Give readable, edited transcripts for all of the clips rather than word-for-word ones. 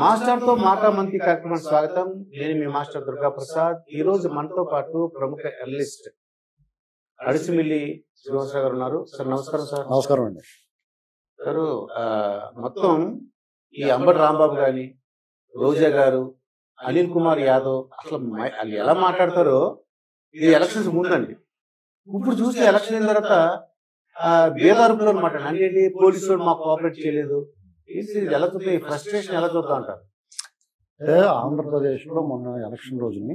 మాస్టర్తో మాట మంతి కార్యక్రమం స్వాగతం. నేను మీ మాస్టర్ దుర్గా ప్రసాద్. ఈ రోజు మనతో పాటు ప్రముఖ అనలిస్ట్ అడిసిమిల్లి శ్రీనివాసరావు గారు ఉన్నారు. సార్ నమస్కారం. సార్ నమస్కారం అండి. సారు మొత్తం ఈ అంబటి రాంబాబు గాని, రోజా గారు, అనిల్ కుమార్ యాదవ్ అసలు వాళ్ళు ఎలా మాట్లాడతారో ఇది ఎలక్షన్స్ ముందండి. ఇప్పుడు చూస్తే ఎలక్షన్ అయిన తర్వాత బేదారుపులో అనమాట. అంటే పోలీసు వాళ్ళు మాకు కోఆపరేట్ చేయలేదు. ఎలా చూస్తే ఫ్రస్ట్రేషన్ ఎలా చూద్దాం అంటారు? అంటే ఆంధ్రప్రదేశ్లో మొన్న ఎలక్షన్ రోజుని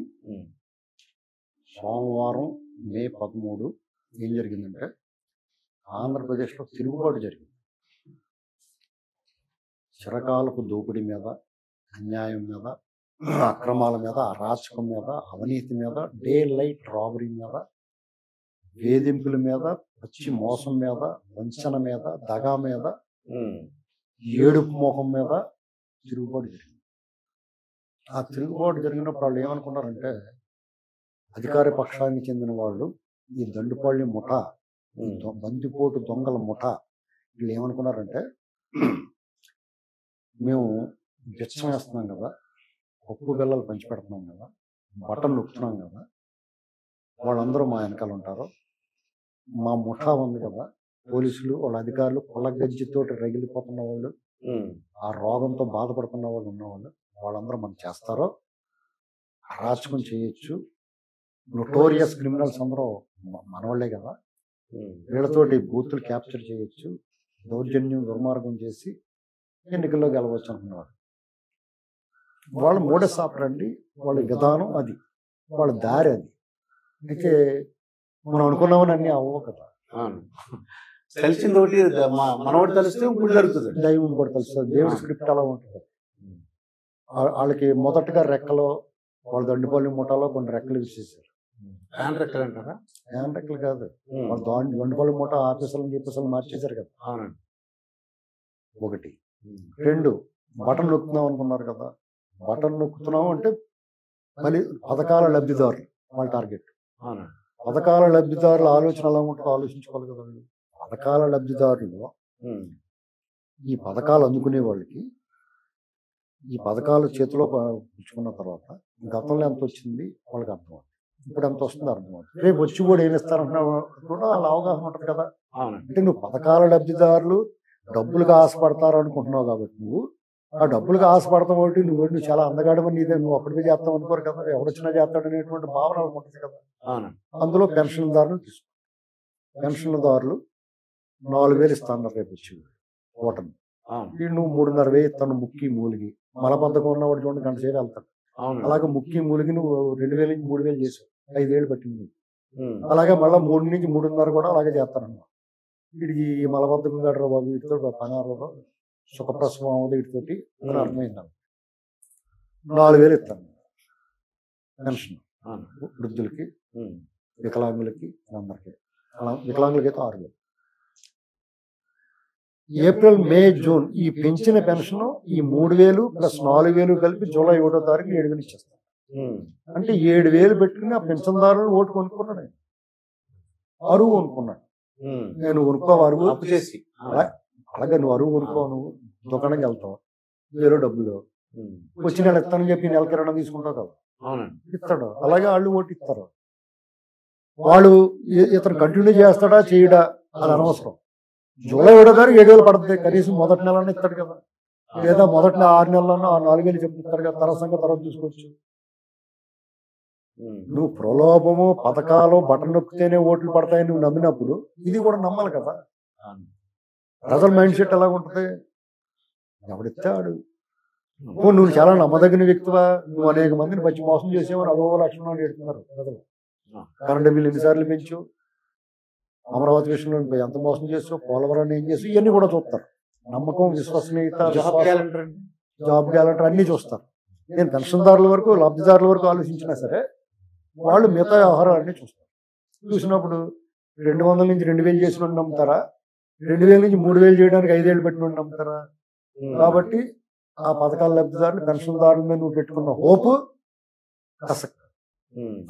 సోమవారం మే 13 ఏం జరిగిందంటే ఆంధ్రప్రదేశ్లో తిరుగుబాటు జరిగింది. చిరకాలపు దోపిడీ మీద, అన్యాయం మీద, అక్రమాల మీద, అరాచకం మీద, అవినీతి మీద, డే లైట్ రాబరీ మీద, వేధింపుల మీద, పచ్చి మోసం మీద, వంచన మీద, దగా మీద, ఏడుపు మోహం మీద తిరుగుబాటు జరిగింది. ఆ తిరుగుబాటు జరిగినప్పుడు వాళ్ళు ఏమనుకున్నారంటే అధికార పక్షానికి చెందిన వాళ్ళు ఈ దండుపల్లి ముఠ, బందిపోటు దొంగల ముఠ వీళ్ళు ఏమనుకున్నారంటే మేము బిచ్చం వేస్తున్నాం కదా, పప్పు బెల్లలు పంచిపెడుతున్నాం కదా, బటన్ నొక్కుతున్నాం కదా, వాళ్ళందరూ మా వెనకాల ఉంటారు, మా ముఠా ఉంది కదా, పోలీసులు వాళ్ళ అధికారులు కొల్ల గజ్జితోటి రగిలిపోతున్న వాళ్ళు, ఆ రోగంతో బాధపడుతున్న వాళ్ళు ఉన్నవాళ్ళు, వాళ్ళందరూ మనం చేస్తారో అరాచకం చేయొచ్చు, నోటోరియస్ క్రిమినల్స్ అందరూ మనవాళ్లే కదా, వీళ్ళతోటి బూతులు క్యాప్చర్ చేయొచ్చు, దౌర్జన్యం దుర్మార్గం చేసి ఎన్నికల్లో గెలవచ్చు అనుకున్నవాడు. వాళ్ళ మోడస్ ఆపరండి, వాళ్ళ విధానం అది, వాళ్ళ దారి అది. అయితే మనం అనుకున్నామని అన్నీ అవ్వవు కదా. తెలిసింది ఒకటి మనవాడు తెలిస్తే ఇంకోటి జరుగుతుంది, దైవం కూడా తెలుస్తుంది, దేవుడి స్క్రిప్ట్ అలా ఉంటుంది. వాళ్ళకి మొదటగా రెక్కలో వాళ్ళ దండుపల్లి ముఠాలో కొన్ని రెక్కలు విసేసారు. రెక్కలు అంటారా? రెక్కలు కాదు, వాళ్ళ దండుపల్లి ముఠ ఆఫీసులను చెప్పేసి మార్చేశారు కదా. ఒకటి. రెండు, బటన్ నొక్కుతున్నాం అనుకున్నారు కదా, బటన్ నొక్కుతున్నాం అంటే మళ్ళీ పథకాల లబ్ధిదారులు వాళ్ళ టార్గెట్. పథకాల లబ్ధిదారుల ఆలోచన ఎలా ఉంటుందో ఆలోచించుకోవాలి కదా. పథకాల లబ్ధిదారులు ఈ పథకాలు అందుకునే వాళ్ళకి ఈ పథకాలు చేతిలో పుచ్చుకున్న తర్వాత గతంలో ఎంత వచ్చింది వాళ్ళకి అర్థమవుతుంది, ఇప్పుడు ఎంత వస్తుందో అర్థమవుతుంది, రేపు వచ్చి కూడా ఏమి ఇస్తారంటున్నా కూడా వాళ్ళ అవగాహన ఉంటుంది కదా. అంటే నువ్వు పథకాల లబ్ధిదారులు డబ్బులుగా ఆశపడతారు అనుకుంటున్నావు కాబట్టి నువ్వు ఆ డబ్బులుగా ఆశపడతావు కాబట్టి నువ్వు చాలా అందగాడమని నీదే, నువ్వు ఒక్కడికి చేస్తావు అనుకోరు కదా, ఎవడొచ్చినా చేస్తాడు అనేటువంటి భావన ఉంటుంది కదా. అందులో పెన్షన్దారులు తీసుకో, పెన్షన్దారులు 4,000 ఇస్తాను రేపు వచ్చి ఓటమి, నువ్వు 3,500 ఇస్తాను ముక్కి మూలిగి, మలబద్ధకం ఉన్నవాడు చూడండి గంట సేపు వెళ్తాడు, అలాగే ముక్కి మూలిగి నువ్వు 2,000 నుంచి 3,000 చేసావు, 5 ఏళ్ళు పట్టింది. అలాగే మళ్ళీ 3 నుంచి 3,500 కూడా అలాగే చేస్తానమ్మా. వీడికి మలబద్ధకం గడరా బాబు, వీటితో పనారో సుఖప్రసవం అవ్వదు వీటితోటి అని అర్థమైంది. 4,000 ఇస్తాను పెన్షన్ వృద్ధులకి, వికలాంగులకి, అందరికీ. వికలాంగులకి అయితే 6,000. ఏప్రిల్ మే జూన్ ఈ పెంచిన పెన్షన్ ఈ 3,000 ప్లస్ 4,000 కలిపి జూలై 1వ తారీఖు 7,000 ఇచ్చేస్తాను. అంటే 7,000 పెట్టుకుని ఆ పెన్షన్దారులు ఓటు కొనుక్కున్నాడు, అరువు కొనుక్కున్నాడు. నేను కొనుక్కోవు అరువు చేసి, అలాగే నువ్వు అరువు కొనుక్కో, నువ్వు దుకాణంకి వెళ్తావు, 1,000 డబ్బులు వచ్చి నెల ఇస్తానని చెప్పి నెల కిరాణా తీసుకుంటావు కదా, ఇస్తాడు. అలాగే వాళ్ళు ఓటు ఇస్తారు. వాళ్ళు ఇతను కంటిన్యూ చేస్తాడా చేయడా అది అనవసరం. జూలై 1వ తారీఖు 7,000 పడుతుంది, కనీసం మొదటి నెలనే ఇస్తాడు కదా, లేదా మొదటి 6 నెలలన్నా 4,000 చెప్పి ఇస్తాడు కదా, తర్వాత సంగతి తర్వాత చూసుకోవచ్చు. నువ్వు ప్రలోభము, పథకాలు, బటన్ నొక్కితేనే ఓట్లు పడతాయని నువ్వు నమ్మినప్పుడు ఇది కూడా నమ్మాలి కదా. ప్రజల మైండ్ సెట్ ఎలా ఉంటుంది, ఎవడిస్తాడు, నువ్వు చాలా నమ్మదగిన వ్యక్తివా, నువ్వు అనేక మందిని పచ్చి మోసం చేసేవని అగోవ లక్షణాలు ఎడుతున్నారు ప్రజలు. కరెంటు బిల్లు ఎన్నిసార్లు పెంచు, అమరావతి విషయంలో ఎంత మోసం చేసావు, పోలవరాన్ని ఏం చేసి ఇవన్నీ కూడా చూస్తారు. నమ్మకం, విశ్వసనీయత, జాబ్ గ్యాలంటర్ అన్నీ చూస్తారు. నేను పెన్షన్దారుల వరకు, లబ్ధిదారుల వరకు ఆలోచించినా సరే వాళ్ళు మిగతా వ్యవహారాలన్నీ చూస్తారు. చూసినప్పుడు 200 నుంచి 2,000 చేసిన నమ్ముతారా, 2,000 నుంచి 3,000 చేయడానికి 5 ఏళ్ళు పెట్టిన నమ్ముతారా? కాబట్టి ఆ పథకాల లబ్ధిదారులు, పెన్షన్దారుల మీద నువ్వు పెట్టుకున్న హోపు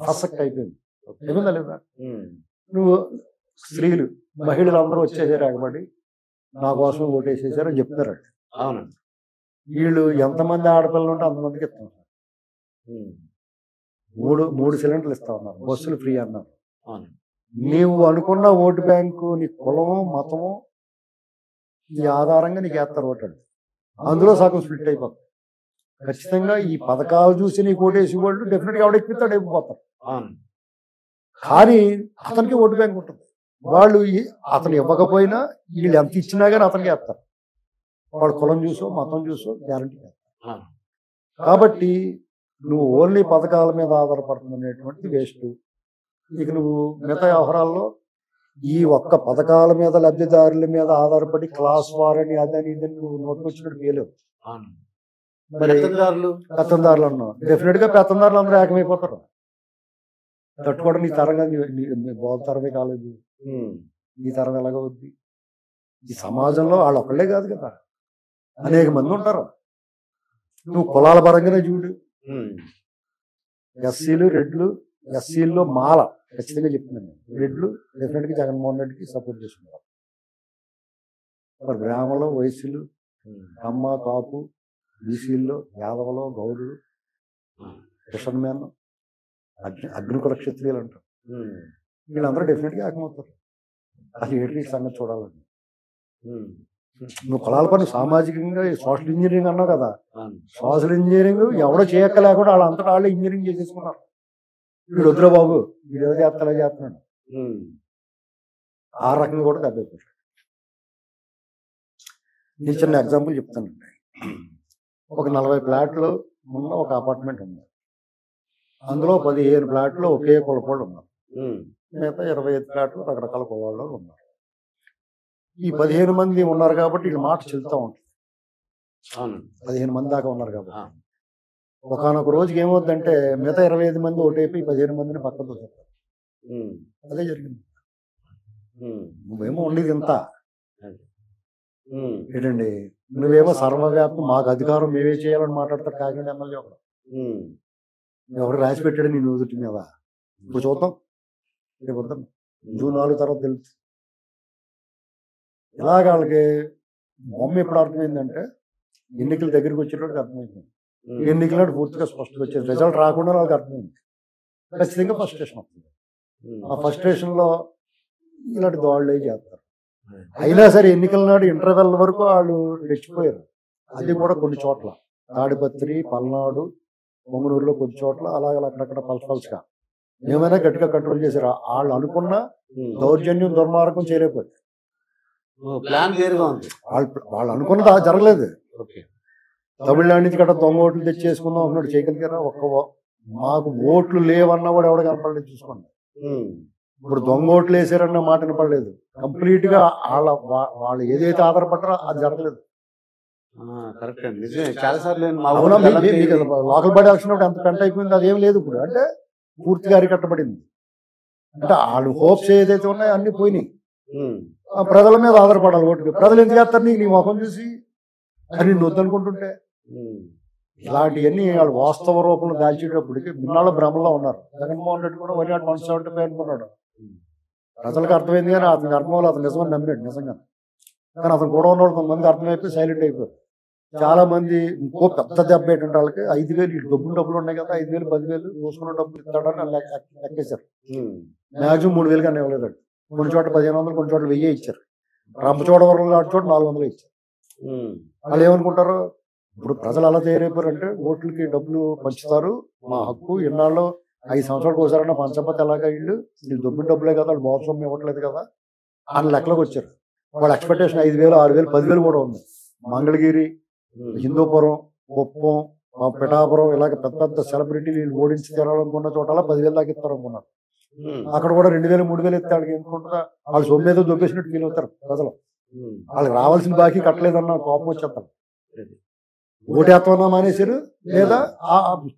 ఫసక్ అయిపోయింది. ఏమిందా లేదా? నువ్వు స్త్రీలు, మహిళలు అందరూ వచ్చేసారు ఎగబడి నా కోసం ఓటేసేసారని చెప్తారు. అవును, వీళ్ళు ఎంతమంది ఆడపిల్లలు ఉంటే అంతమందికి ఇస్తాం సార్. మూడు సిలిండర్లు ఇస్తా ఉన్నారు, బస్సులు ఫ్రీ అన్నారు. నీవు అనుకున్న ఓటు బ్యాంకు నీ కులము మతము ఈ ఆధారంగా నీకు వేస్తారు ఓటు అండి. అందులో సగం స్ప్లిట్ అయిపోతుంది. ఖచ్చితంగా ఈ పథకాలు చూసి నీకు ఓటేసి వాళ్ళు డెఫినెట్గా ఎవడెక్కిస్తాడు అయిపోతారు. కానీ అతనికి ఓటు బ్యాంక్ ఉంటుంది. వాళ్ళు అతను ఇవ్వకపోయినా వీళ్ళు ఎంత ఇచ్చినా కానీ అతనికి వేస్తారు. వాడు కులం చూసో మతం చూసో గ్యారంటీ వేస్తారు. కాబట్టి నువ్వు ఓన్లీ పథకాల మీద ఆధారపడుతుంది అనేటువంటిది వేస్ట్. ఇక నువ్వు మిగతా వ్యవహారాల్లో ఈ ఒక్క పథకాల మీద లబ్ధిదారుల మీద ఆధారపడి క్లాస్ వారని అదని ఇదని నువ్వు నోటుకొచ్చినట్టు పేలేవు. మరి పెత్తందారులు అన్నావు, డెఫినెట్ గా పెత్తందారులు అందరూ ఏకమైపోతారు. తట్టుకోవడం నీ తరంగా బాబు తరమే కాలేదు, నీ తరం ఎలాగవుద్ది? ఈ సమాజంలో వాళ్ళు ఒకళ్ళే కాదు కదా, అనేక మంది ఉంటారు. నువ్వు కులాల పరంగానే చూడు. ఎస్సీలు రెడ్లు, ఎస్సీల్లో మాల ఖచ్చితంగా చెప్తున్నాను, రెడ్లు డెఫినెట్ గా జగన్మోహన్ రెడ్డికి సపోర్ట్ చేస్తున్నారు. మరి బ్రాహ్మణులు, వైశ్యులు, కమ్మ, కాపు, బీసీల్లో యాదవలో, గౌడులు, ఫిషర్మెన్, అగ్నికుల క్షత్రియులు అంటారు. వీళ్ళందరూ డెఫినెట్ గా ఏకమవుతారు. అది ఏంటి సంగతి చూడాలండి. నువ్వు కులాల పని సామాజికంగా సోషల్ ఇంజనీరింగ్ అన్నావు కదా, సోషల్ ఇంజనీరింగ్ ఎవడో చేయక్క లేకుండా వాళ్ళంతటా వాళ్ళే ఇంజనీరింగ్ చేసేసుకున్నారు. వీడు వద్దురా బాబు, వీడు ఏదో చేస్తా చేస్తున్నాడు. ఆ రకంగా కూడా దెబ్బతింటాడు. నేను చిన్న ఎగ్జాంపుల్ చెప్తానండి. ఒక 40 ఫ్లాట్లు ఉన్న ఒక అపార్ట్మెంట్ ఉంది. అందులో 15 ఫ్లాట్లు ఒకే కులపోళ్ళు ఉన్నారు. మిగతా 25 ఫ్లాట్లు రకరకాల కులవాళ్ళు ఉన్నారు. ఈ 15 మంది ఉన్నారు కాబట్టి వీళ్ళు మాట చెల్లుతూ ఉంటుంది. 15 మంది దాకా ఉన్నారు కాబట్టి ఒకనొక రోజుకి ఏమవుతుందంటే మిగతా 25 మంది ఓటైపోయి 15 మందిని పక్కకు చెప్తారు. అదే జరిగింది. నువ్వేమో ఉండేది ఇంత ఏంటండి, నువ్వేమో సర్వవ్యాప్తం మాకు అధికారం మేమే చేయాలని మాట్లాడతాడు కాకినాడ ఎమ్మెల్యే ఒకడు. ఎవరు రాసి పెట్టాడు నీ నుదుటి మీద? ఇప్పుడు చూద్దాం, రేపు వద్దాం, జూన్ 4 తర్వాత తెలుసు. ఇలాగ వాళ్ళకి బొమ్మ ఎప్పుడు అర్థమైందంటే ఎన్నికల దగ్గరికి వచ్చేటోడికి అర్థమైంది. ఎన్నికలు పూర్తిగా స్పష్టంగా వచ్చేది, రిజల్ట్ రాకుండా వాళ్ళకి అర్థమైంది. ఖచ్చితంగా ఫస్ట్ స్టేషన్ వస్తుంది. ఆ ఫస్ట్ స్టేషన్లో ఇలాంటి దోళ్ళే చేస్తారు. అయినా సరే ఎన్నికల నాడు ఇంటర్వెల్ వరకు వాళ్ళు రెచ్చిపోయారు. అది కూడా కొన్ని చోట్ల తాడిపత్రి, పల్నాడు, పొంగనూరులో కొన్ని చోట్ల అలాగే అక్కడక్కడ పల్స్గా ఏమైనా గట్టిగా కంట్రోల్ చేశారు. వాళ్ళు అనుకున్న దౌర్జన్యం దుర్మార్గం చేయలేకపోయారు. ప్లాన్ వేరుగా ఉంది. వాళ్ళు అనుకున్నది జరగలేదు. తమిళనాడు నుంచి గట్రా దొంగ ఓట్లు తెచ్చేసుకుందాం అన్నాడు, చేయగలిగారా? మాకు ఓట్లు లేవన్నా కూడా ఎవడ కనపడలేదు. చూసుకోండి, ఇప్పుడు దొంగ ఓట్లు వేసారన్న మాట వినపడలేదు. కంప్లీట్ గా వాళ్ళు ఏదైతే ఆధారపడ్డారో అది జరగలేదు. లోకల్ బాడీ ఎలక్షన్ ఎంత పెంట అయిపోయింది, అదేం లేదు ఇప్పుడు. అంటే పూర్తిగా అరికట్టబడింది. అంటే వాళ్ళు హోప్స్ ఏదైతే ఉన్నాయో అన్ని పోయినాయి. ప్రజల మీద ఆధారపడాలి ఓటుకి. ప్రజలు ఎందుకు చేస్తారు నీ ముఖం చూసి అని నిన్ను వద్దనుకుంటుంటే? ఇలాంటివన్నీ వాళ్ళు వాస్తవ రూపంలో దాల్చేటప్పటికి నిన్నాళ్ళ భ్రమలో ఉన్నారు. జగన్మోహన్ రెడ్డి కూడా 175 అనుకున్నాడు. ప్రజలకు అర్థమైంది కానీ అతనికి అర్థం అతను నిజమని నమ్మాడు నిజంగా. కానీ అతను కూడా ఉన్నవాడు కొంతమంది అర్థమైపోయి సైలెంట్ అయిపోయారు. చాలా మంది ఇంకో పెద్ద దెబ్బ ఏంటంటే వాళ్ళకి 5,000 డబ్బులు ఉన్నాయి కదా, 5,000 10,000 చూసుకున్న డబ్బులు ఇస్తాడని లెక్కేశారు. మ్యాక్సిమం 3,000 కానీ ఇవ్వలేదండి. కొన్ని చోట్ల 1,500, కొన్ని చోట్ల 1,000 ఇచ్చారు. రంపచోడవరం లాంటి చోట 400 ఇచ్చారు. వాళ్ళు ఏమనుకుంటారు, ఇప్పుడు ప్రజలు అలా తయారైపోయారంటే ఓట్లకి డబ్బులు పంచుతారు, మా హక్కు, ఇన్నాళ్ళు 5 సంవత్సరాలకు ఒకసారైనా పంచకపోతే ఎలాగా, వీళ్ళు దొబ్బిన డబ్బులే కదా, వాళ్ళు మోసం ఇవ్వట్లేదు కదా అని లెక్కలోకి వచ్చారు. వాళ్ళ ఎక్స్పెక్టేషన్ 5,000, 6,000, 10,000 కూడా ఉంది. మంగళగిరి, హిందూపురం, కుప్పం, పిఠాపురం ఇలాగ పెద్ద పెద్ద సెలబ్రిటీలు వీళ్ళు ఓడించి తినాలనుకున్న చోటలా 10,000 దాకా ఇస్తారు అనుకున్నారు. అక్కడ కూడా 2,000, 3,000 ఇస్తే వాళ్ళకి ఎందుకుంటుందా, వాళ్ళు సొమ్మేదో దొబ్బేసినట్టు ఫీల్ అవుతారు ప్రజలు. వాళ్ళకి రావాల్సిన బాకీ కట్టలేదన్న కోపం వచ్చేస్తారు. ఓటేస్తామన్నా మానేశారు, లేదా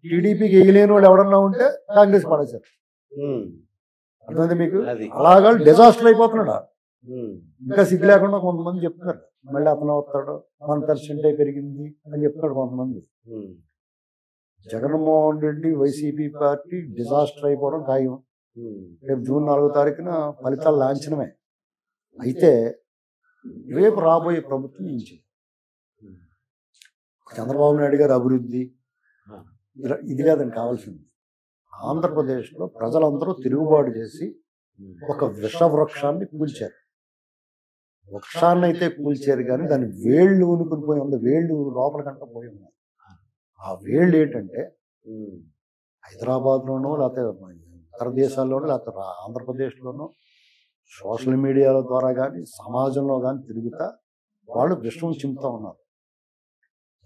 టీడీపీకి వేయలేని వాళ్ళు ఎవడన్నా ఉంటే కాంగ్రెస్ పడేశారు. అర్థమైంది మీకు? అలాగా డిజాస్టర్ అయిపోతున్నాడు. ఇంకా సిగ్గు లేకుండా కొంతమంది చెప్తున్నారు, మళ్ళీ అతను వస్తాడు, 1% పెరిగింది అని చెప్తున్నాడు కొంతమంది. Jaganmohan Reddy YCP party disaster అయిపోవడం ఖాయం. రేపు జూన్ 4వ తారీఖున ఫలితాలు లాంఛనమే. అయితే రేపు రాబోయే ప్రభుత్వం ఏం చేయాలి? చంద్రబాబు నాయుడు గారి అభివృద్ధి ఆ. ఇది కాదండి కావాల్సింది. ఆంధ్రప్రదేశ్లో ప్రజలందరూ తిరుగుబాటు చేసి ఒక విషవృక్షాన్ని కూల్చారు. వృక్షాన్ని అయితే కూల్చారు కానీ దాని వేళ్ళు ఊనుకుని పోయి ఉంది, వేళ్ళు లోపలికంట పోయి ఉన్నాయి. ఆ వేళ్ళు ఏంటంటే హైదరాబాద్లోనూ లేకపోతే ఇతర దేశాల్లోనూ లేకపోతే ఆంధ్రప్రదేశ్లోనూ సోషల్ మీడియాల ద్వారా కానీ సమాజంలో కానీ తిరుగుతా వాళ్ళు విషం చిమ్ముతా ఉన్నారు.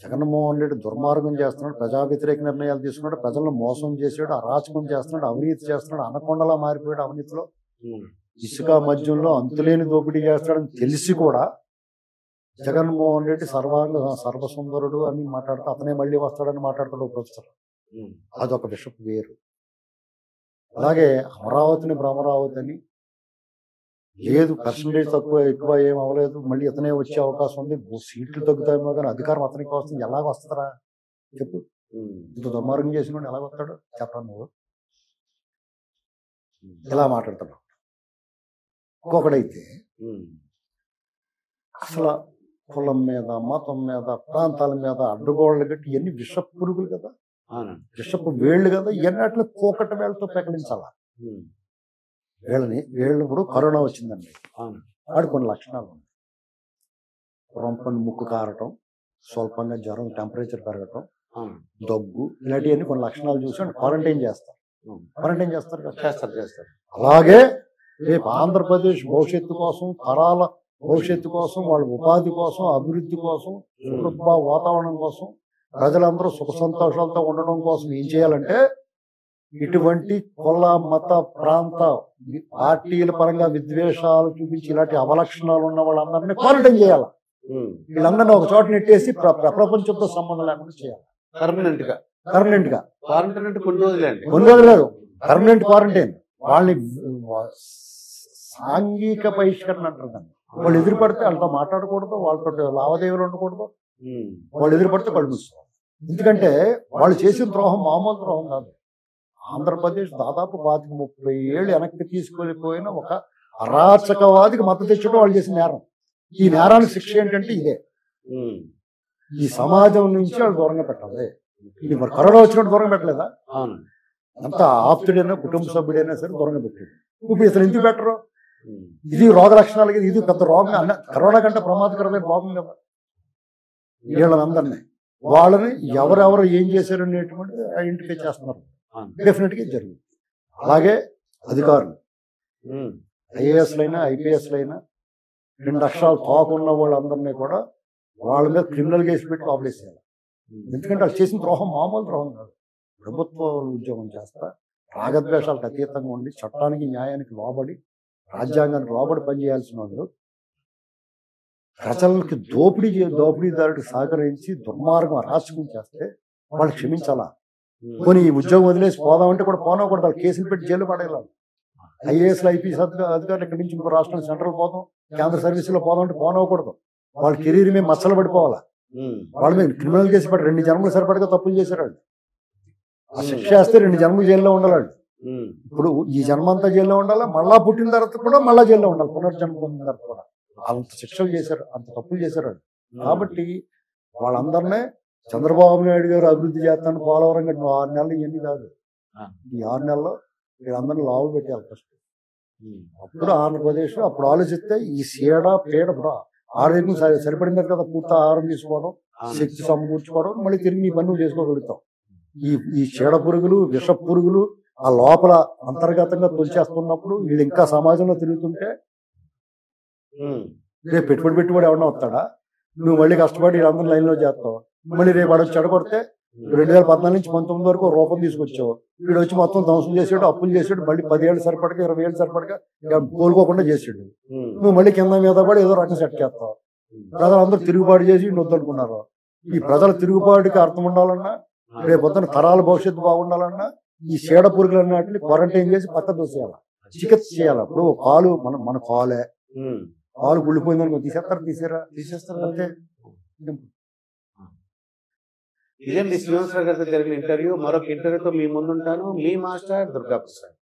జగన్మోహన్ రెడ్డి దుర్మార్గం చేస్తున్నాడు, ప్రజా వ్యతిరేక నిర్ణయాలు తీసుకున్నాడు, ప్రజలను మోసం చేసాడు, అరాచకం చేస్తున్నాడు, అవినీతి చేస్తున్నాడు, అనకొండలా మారిపోయాడు అవినీతిలో. ఇసుక మధ్యంలో అంతులేని దోపిడీ చేస్తాడని తెలిసి కూడా జగన్మోహన్ రెడ్డి సర్వసుందరుడు అని మాట్లాడుతూ అతనే మళ్ళీ వస్తాడని మాట్లాడతాడు ప్రొఫెసర్. అదొక విషపు వేరు. అలాగే అమరావతిని భ్రమరావతి అని లేదు, పర్సంటేజ్ తక్కువ ఎక్కువ ఏం అవ్వలేదు, మళ్ళీ ఇతనే వచ్చే అవకాశం ఉంది, సీట్లు తగ్గుతాయేమో కానీ అధికారం అతనికి వస్తుంది, ఎలాగ వస్తుందా చెప్పు. ఇంత దుర్మార్గం చేసిన ఎలాగ వస్తాడు చెప్పరా నువ్వు? ఇలా మాట్లాడుతున్నావు. ఇంకొకడైతే అసలు కులం మీద, మతం మీద, ప్రాంతాల మీద అడ్డుగోడలు కట్టి ఇవన్నీ విషపు పురుగులు కదా, విషపు వేళ్ళు కదా, ఇవన్నీ అట్లా కోకట వేళ్ళతో పెకలించాలా వీళ్ళు. ఇప్పుడు కరోనా వచ్చిందండి, వాడు కొన్ని లక్షణాలు ఉన్నాయి. రొంపని ముక్కు కారటం, స్వల్పంగా జ్వరం, టెంపరేచర్ పెరగటం, దగ్గు, ఇలాంటివన్నీ కొన్ని లక్షణాలు చూసి క్వారంటైన్ చేస్తారు. క్వారంటైన్ చేస్తారు కదా, చేస్తారు. అలాగే రేపు ఆంధ్రప్రదేశ్ భవిష్యత్తు కోసం, తరాల భవిష్యత్తు కోసం, వాళ్ళ ఉపాధి కోసం, అభివృద్ధి కోసం, కుటుంబ వాతావరణం కోసం, ప్రజలందరూ సుఖ సంతోషాలతో ఉండడం కోసం ఏం చేయాలంటే ఇటువంటి కుల, మత, ప్రాంత, పార్టీల పరంగా విద్వేషాలు చూపించి ఇలాంటి అవలక్షణాలు ఉన్న వాళ్ళందరినీ క్వారంటైన్ చేయాలి. వీళ్ళందరినీ ఒక చోట నెట్టేసి ప్రపంచంతో సంబంధం లేకుండా చేయాలి. పర్మనెంట్ గా కొన్ని రోజులు పర్మనెంట్ క్వారంటైన్. వాళ్ళని సాంఘిక బహిష్కరణ అంటారు దాన్ని. వాళ్ళు ఎదురుపడితే వాళ్ళతో మాట్లాడకూడదు, వాళ్ళతో లావాదేవీలు ఉండకూడదు, వాళ్ళు ఎదురుపడితే కళ్ళు మూసుకోవాలి. ఎందుకంటే వాళ్ళు చేసిన ద్రోహం మామూలు ద్రోహం కాదు. ఆంధ్రప్రదేశ్ దాదాపు 30 ఏళ్ళు వెనక్కి తీసుకెళ్ళిపోయిన ఒక అరాచకవాదికి మద్దతు ఇచ్చడం వాళ్ళు చేసిన నేరం. ఈ నేరానికి శిక్ష ఏంటంటే ఇదే. ఈ సమాజం నుంచి వాళ్ళు దూరంగా పెట్టాలి. ఇది మరి కరోనా వచ్చినట్టు దూరంగా పెట్టలేదా? అంత ఆప్తుడైనా కుటుంబ సభ్యుడైనా సరే దూరంగా పెట్టాడు. ఇప్పుడు ఇతను ఎందుకు పెట్టరు? ఇది రోగ లక్షణాలు కదా, ఇది పెద్ద రోగం. కరోనా కంటే ప్రమాదకరమైన రోగం కదా. వీళ్ళందరినీ వాళ్ళని ఎవరెవరు ఏం చేశారు అనేటువంటి ఐడెంటిఫై చేస్తున్నారు. డెఫినెట్గా జరుగుతుంది. అలాగే అధికారులు, ఐఏఎస్లైనా ఐపీఎస్లైనా 2 అక్షరాలు తోకున్న వాళ్ళందరినీ కూడా వాళ్ళ మీద క్రిమినల్ కేసు పెట్టి ఆపరేసేయాలి. ఎందుకంటే వాళ్ళు చేసిన ద్రోహం మామూలు ద్రోహం కాదు. ప్రభుత్వ ఉద్యోగం చేస్తా, రాగద్వేషాలకు అతీతంగా ఉండి, చట్టానికి న్యాయానికి లోబడి, రాజ్యాంగానికి లోబడి పనిచేయాల్సిన వాళ్ళు ప్రజలకి దోపిడీదారుడికి సహకరించి దుర్మార్గం అరాచకం చేస్తే వాళ్ళు క్షమించాలా? కొన్ని ఉద్యోగం వదిలేసి పోదామంటే కూడా పోనకూడదు. వాళ్ళు కేసులు పెట్టి జైలు పడేయాలి. ఐఏఎస్లు ఐపీఎస్ అధికారులు ఇక్కడి నుంచి ఇంకో రాష్ట్రం సెంట్రల్ పోదాం, కేంద్ర సర్వీసులో పోదామంటే పోనకూడదు. వాళ్ళ కెరీర్ మీద మచ్చలు పడిపోవాలా. వాళ్ళ మీద క్రిమినల్ కేసు పడి 2 జన్మలు సరిపడగా తప్పులు చేశారు వాళ్ళు. ఆ శిక్ష వేస్తే 2 జన్మలు జైల్లో ఉండాలి. ఇప్పుడు ఈ జన్మంతా జైల్లో ఉండాలా, మళ్ళా పుట్టిన తర్వాత కూడా మళ్ళా జైల్లో ఉండాలి, పునర్జన్మ పొందిన తర్వాత కూడా. అంత శిక్షలు చేశారు, అంత తప్పులు చేశారు వాళ్ళు. కాబట్టి వాళ్ళందరినీ చంద్రబాబు నాయుడు గారు అభివృద్ధి చేస్తాను పోలవరం కట్టిన 6 నెలలు ఇవన్నీ కాదు. ఈ 6 నెలల్లో వీళ్ళందరినీ లావు పెట్టాలి ఫస్ట్. అప్పుడు ఆంధ్రప్రదేశ్ అప్పుడు ఆలోచిస్తే ఈ పేడ ఆరోగ్యం సరిపడింది కదా, పూర్తి ఆహారం తీసుకోవడం, శక్తి సమకూర్చుకోవడం, మళ్ళీ తిరిగి నీ పని చేసుకోగలుగుతాం. ఈ చీడ పురుగులు, విష పురుగులు ఆ లోపల అంతర్గతంగా తొలిచేస్తున్నప్పుడు వీళ్ళు ఇంకా సమాజంలో తిరుగుతుంటే రేపు పెట్టుబడి ఎవడన్నా వస్తాడా? నువ్వు మళ్ళీ కష్టపడి వీళ్ళందరూ లైన్లో చేస్తావు. మళ్ళీ రేపు వాడు చెడగొడితే 2014 నుంచి 19 వరకు రూపం తీసుకొచ్చావు, వీడు వచ్చి మొత్తం ధ్వంసం చేసాడు, అప్పులు చేసాడు, మళ్ళీ 10 ఏళ్ళు సరిపడక 20 ఏళ్ళు సరిపడక కోలుకోకుండా చేసాడు. నువ్వు మళ్ళీ కింద మీద పడి ఏదో రకం సెట్ చేస్తావు. ప్రజలందరూ తిరుగుబాటు చేసి వద్దనుకున్నారు. ఈ ప్రజల తిరుగుబాటుకి అర్థం ఉండాలన్నా, రేపు పొద్దున తరాల భవిష్యత్తు బాగుండాలన్నా ఈ చీడ పురుగులు అన్నట్లు క్వారంటైన్ చేసి పక్క దూసేయాలి, చికిత్స చేయాలి. ఇప్పుడు కాలు మన కాలు గుళ్ళిపోయిందని తీసేస్తారు అంతే. ఇదండి శ్రీనివాసరావు గారితో జరిగిన ఇంటర్వ్యూ. మరొక ఇంటర్వ్యూతో మీ ముందుంటాను. మీ మాస్టర్ దుర్గా ప్రసాద్.